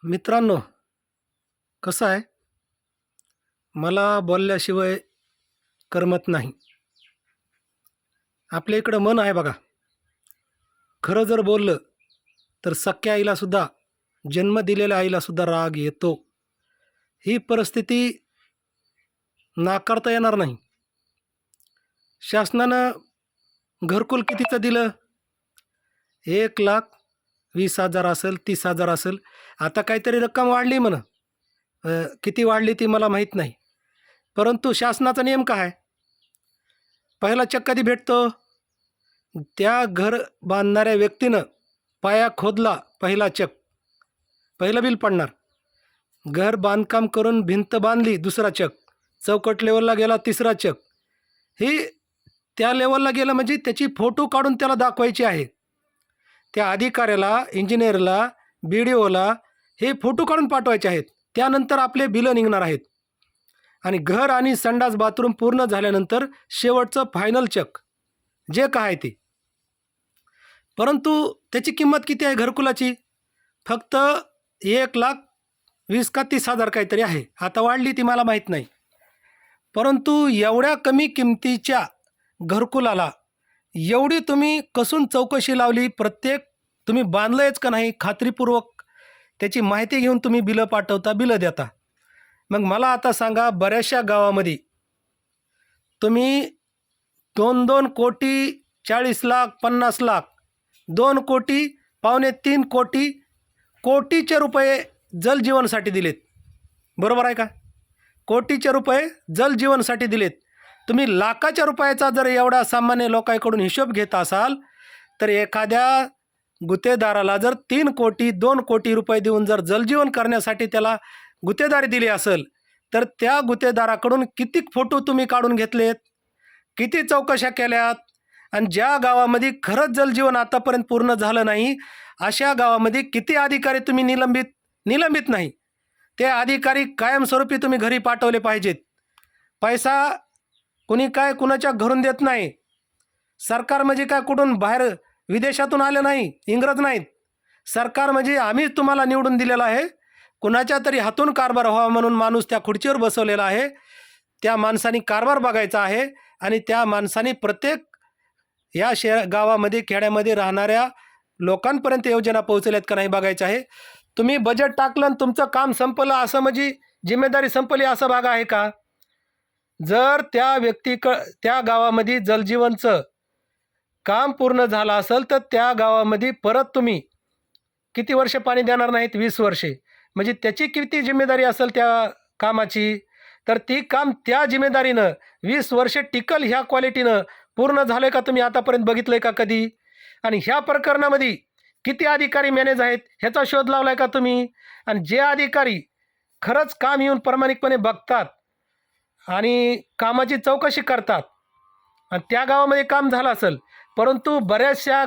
मित्रांनो, कसं आहे, मला बोलल्याशिवाय करमत नाही. आपल्या इकडं म्हण आहे बघा, खरं जर बोललं तर सख्या आईलासुद्धा, जन्म दिलेल्या आईलासुद्धा राग येतो. ही परिस्थिती नाकारता येणार नाही. शासनानं घरकुल कितीचं दिलं? 1,20,000 असेल, 30,000 असेल. आता काहीतरी रक्कम वाढली म्हणा. किती वाढली ती मला माहीत नाही. परंतु शासनाचा नियम काय आहे? पहिला चेक कधी भेटतो? त्या घर बांधणाऱ्या व्यक्तीनं पाया खोदला पहिला चेक, पहिलं बिल पडणार. घर बांधकाम करून भिंत बांधली दुसरा चेक, चौकट लेवलला गेला तिसरा चेक. ही त्या लेवलला गेलं म्हणजे त्याची फोटो काढून त्याला दाखवायची आहे. त्या अधिकाऱ्याला, इंजिनियरला, बी डी ओला हे फोटो काढून पाठवायचे आहेत. त्यानंतर आपले बिलं निघणार आहेत. आणि घर आणि संडास बाथरूम पूर्ण झाल्यानंतर शेवटचं फायनल चेक जे काय आहे ते. परंतु त्याची किंमत किती आहे घरकुलाची? फक्त 1,20,000 का 30,000 काहीतरी आहे. आता वाढली ती मला माहीत नाही. परंतु एवढ्या कमी किमतीच्या घरकुलाला एवढी तुम्ही कसून चौकशी लावली? प्रत्येक तुम्ही बांधलंयच का नाही खात्रीपूर्वक त्याची माहिती घेऊन तुम्ही बिलं पाठवता, बिलं देता. मग मला आता सांगा, बऱ्याचशा गावामध्ये तुम्ही 2-2 कोटी 40 लाख 50 लाख 2 कोटी 2.25 कोटी कोटीचे रुपये जलजीवनसाठी दिलेत. बरोबर आहे का? कोटीचे रुपये जलजीवनसाठी दिलेत. तुम्ही लाखाच्या रुपयाचा जर एवढा सामान्य लोकांकडून हिशोब घेत असाल, तर एखाद्या गुत्तेदाराला जर 3 कोटी 2 कोटी रुपये देऊन जर जलजीवन करण्यासाठी त्याला गुत्तेदारी दिली असेल, तर त्या गुत्तेदाराकडून किती फोटो तुम्ही काढून घेतलेत, किती चौकशा केल्यात? आणि ज्या गावामध्ये खरंच जलजीवन आतापर्यंत पूर्ण झालं नाही, अशा गावामध्ये किती अधिकारी तुम्ही निलंबित नाही, ते अधिकारी कायमस्वरूपी तुम्ही घरी पाठवले पाहिजेत. पैसा कुणी काय कुणाच्या घरून देत नाही. सरकार म्हणजे काय कुठून बाहेर विदेशातून आले नाही, इंग्रज नाहीत. सरकार म्हणजे आम्हीच तुम्हाला निवडून दिलेलं आहे. कुणाच्या तरी हातून कारभार व्हावा म्हणून माणूस त्या खुर्चीवर बसवलेला आहे. त्या माणसाने कारभार बघायचा आहे आणि त्या माणसाने प्रत्येक या गावामध्ये, खेड्यामध्ये राहणाऱ्या लोकांपर्यंत योजना पोहोचल्यात का नाही बघायचं आहे. तुम्ही बजेट टाकलं आणि तुमचं काम संपलं असं म्हणजे जिम्मेदारी संपली असा भाग आहे का? जर त्या गावामध्ये जलजीवनचं काम पूर्ण झालं असेल, तर त्या गावामध्ये परत तुम्ही किती वर्ष पाणी देणार नाहीत? 20 वर्षे. म्हणजे त्याची किती जिम्मेदारी असेल त्या कामाची? तर ती काम त्या जिम्मेदारीनं 20 वर्ष टिकल ह्या क्वालिटीनं पूर्ण झालं का? तुम्ही आतापर्यंत बघितलं आहे का कधी? आणि ह्या प्रकरणामध्ये किती अधिकारी मॅनेज आहेत ह्याचा शोध लावला आहे का तुम्ही? आणि जे अधिकारी खरंच काम येऊन प्रामाणिकपणे बघतात आणि कामाची चौकशी करतात आणि त्या गावामध्ये काम झालं असेल. परंतु बऱ्याचशा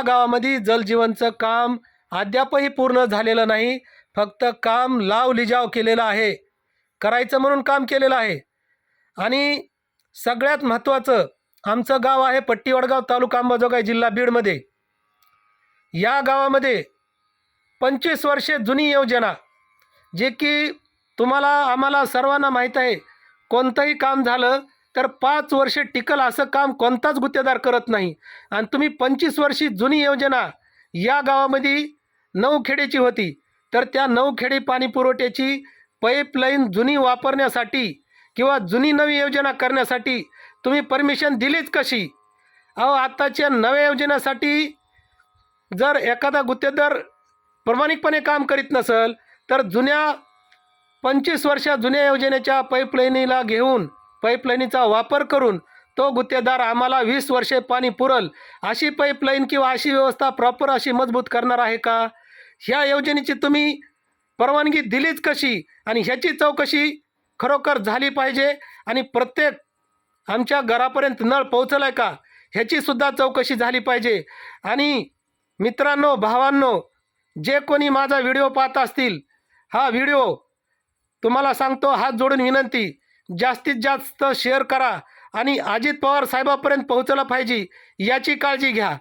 गावामध्ये जलजीवनचं काम अद्यापही पूर्ण झालेलं नाही. फक्त काम लाव लिजाव केलेलं आहे, करायचं म्हणून काम केलेलं आहे. आणि सगळ्यात महत्त्वाचं, आमचं गाव आहे पट्टी वडगाव, तालुका अंबाजोगाई, जिल्हा बीडमध्ये. या गावामध्ये 25 वर्षे जुनी योजना, जे की तुम्हाला आम्हाला सर्वांना माहीत आहे, कोणतंही काम झालं तर 5 वर्षे टिकल असं काम कोणताच गुत्तेदार करत नाही. आणि तुम्ही 25 वर्षी जुनी योजना या गावामध्ये 9 खेडेची होती, तर त्या 9 खेडी पाणी पुरवठ्याची पाईपलाईन जुनी वापरण्यासाठी किंवा जुनी नवी योजना करण्यासाठी तुम्ही परमिशन दिलीच कशी? आत्ताच्या नव्या योजनेसाठी जर एखादा गुत्तेदार प्रामाणिकपणे काम करीत नसेल, तर 25 वर्षा जुन्या योजनेच्या पाईपलाईनीला घेऊन, पाईपलाईनीचा वापर करून तो गुत्तेदार आम्हाला 20 वर्षे पाणी पुरल अशी पाईपलाईन किंवा अशी व्यवस्था प्रॉपर अशी मजबूत करणार आहे का? ह्या योजनेची तुम्ही परवानगी दिलीच कशी? आणि ह्याची चौकशी खरोखर झाली पाहिजे. आणि प्रत्येक आमच्या घरापर्यंत नळ पोहोचला आहे का ह्याची सुद्धा चौकशी झाली पाहिजे. आणि मित्रांनो, भावांनो, जे कोणी माझा व्हिडिओ पाहत असतील, हा व्हिडिओ तुम्हाला सांगतो, हात जोडून विनंती, जास्तीत जास्त शेअर करा आणि अजित पवार साहेबापर्यंत पोहोचला पाहिजे याची काळजी घ्या.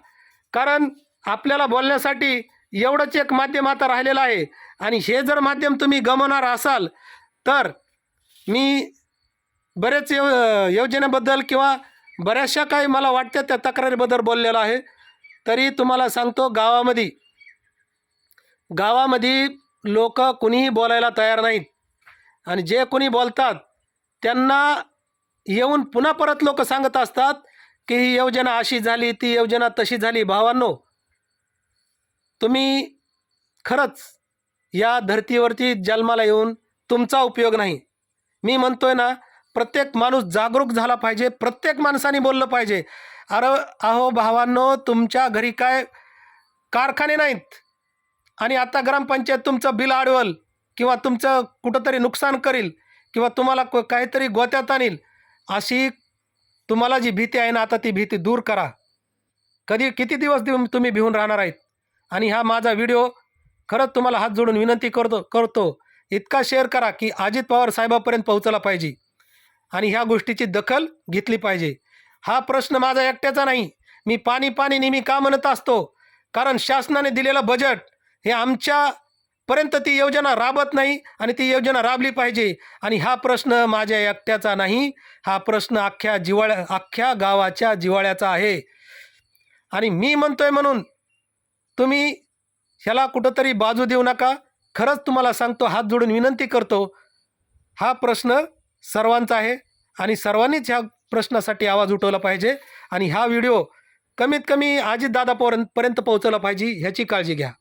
कारण आपल्याला बोलण्यासाठी एवढंच एक माध्यम आता राहिलेलं आहे आणि हे जर माध्यम तुम्ही गमावणार असाल तर मी बरेच योजनेबद्दल किंवा बऱ्याचशा काही मला वाटतं त्या तक्रारीबद्दल बोललेलं आहे. तरी तुम्हाला सांगतो गावामध्ये लोक कुणीही बोलायला तयार नाहीत आणि जे कोणी बोलतात त्यांना येऊन पुन्हा परत लोक सांगत असतात की ही योजना अशी झाली, ती योजना तशी झाली. भावांनो, तुम्ही खरंच या धर्तीवरती जन्माला येऊन तुमचा उपयोग नाही. मी म्हणतोय ना, प्रत्येक माणूस जागरूक झाला पाहिजे, प्रत्येक माणसाने बोललं पाहिजे. अहो भावांनो, तुमच्या घरी काय कारखाने नाहीत आणि आता ग्रामपंचायत तुमचं बिल अडवल किंवा तुमचं कुठंतरी नुकसान करील किंवा तुम्हाला काहीतरी गोत्यात आणील, अशी तुम्हाला जी भीती आहे ना, आता ती भीती दूर करा. किती दिवस तुम्ही भिवून राहणार आहेत? आणि हा माझा व्हिडिओ खरंच तुम्हाला हात जोडून विनंती करतो इतका शेअर करा की अजित पवार साहेबापर्यंत पोहोचला पाहिजे आणि ह्या गोष्टीची दखल घेतली पाहिजे. हा प्रश्न माझा एकट्याचा नाही. मी पाणी पाणी नेहमी का म्हणत असतो, कारण शासनाने दिलेलं बजेट हे आमच्यापर्यंत ती योजना राबत नाही आणि ती योजना राबली पाहिजे. आणि हा प्रश्न माझ्या एकट्याचा नाही, हा प्रश्न अख्ख्या गावाच्या जिव्हाळ्याचा आहे. आणि मी म्हणतोय म्हणून तुम्ही ह्याला कुठंतरी बाजू देऊ नका. खरंच तुम्हाला सांगतो, हात जोडून विनंती करतो, हा प्रश्न सर्वांचा आहे आणि सर्वांनीच ह्या प्रश्नासाठी आवाज उठवला पाहिजे आणि हा व्हिडिओ कमीत कमी अजितदादापर्यंत पोहोचवला पाहिजे, ह्याची काळजी घ्या.